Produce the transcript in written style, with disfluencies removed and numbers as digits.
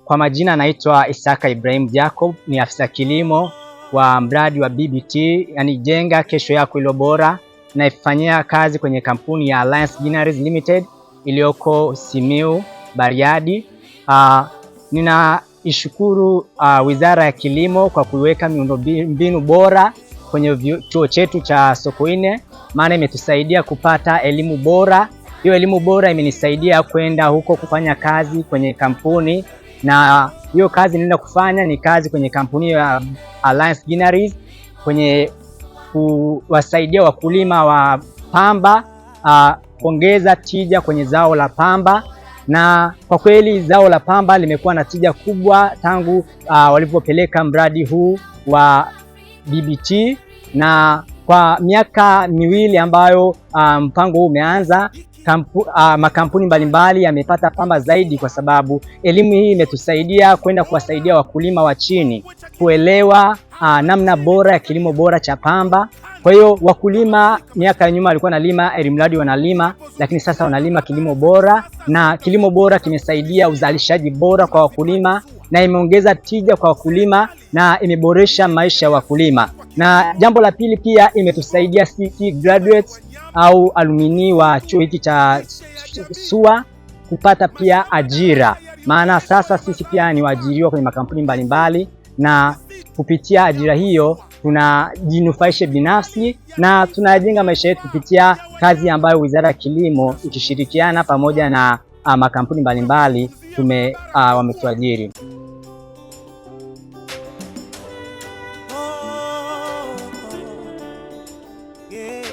Kwa majina naitwa Isaka Ibrahim Jacob, ni afisa kilimo wa mradi wa BBT, yani jenga kesho yako iliyo bora. Naifanyia kazi kwenye kampuni ya Alliance Greeneries Limited iliyoko Simiyu, Bariadi. Ninaishukuru Wizara ya Kilimo kwa kuweka miundombinu bora kwenye chuo chetu cha Sokoine, maana imetusaidia kupata elimu bora. Hiyo elimu bora imenisaidia kwenda huko kufanya kazi kwenye kampuni, na hiyo kazi ninaenda kufanya ni kazi kwenye kampuni ya Alliance Greeneries kwenye kuwasaidia wakulima wa pamba kuongeza tija kwenye zao la pamba. Na kwa kweli zao la pamba limekuwa na tija kubwa tangu walipopeleka mradi huu wa BBT, na kwa miaka miwili ambayo mpango huu umeanza, makampuni mbalimbali yamepata pamba zaidi, kwa sababu elimu hii imetusaidia kwenda kuwasaidia wakulima wa chini kuelewa namna bora ya kilimo bora cha pamba. Kwa hiyo wakulima miaka ya nyuma walikuwa wanalima elimradi wanalima, lakini sasa wanalima kilimo bora, na kilimo bora kimesaidia uzalishaji bora kwa wakulima, na imeongeza tija kwa wakulima, na imeboresha maisha ya wakulima. Na jambo la pili pia, imetusaidia sisi graduates au alumni wa chuo hiki cha SUA kupata pia ajira, maana sasa sisi pia ni waajiriwa kwenye makampuni mbalimbali, na kupitia ajira hiyo tunajinufaisha binafsi na tunajenga maisha yetu kupitia kazi ambayo Wizara ya Kilimo ikishirikiana pamoja na makampuni mbalimbali wametuajiri. Yeah.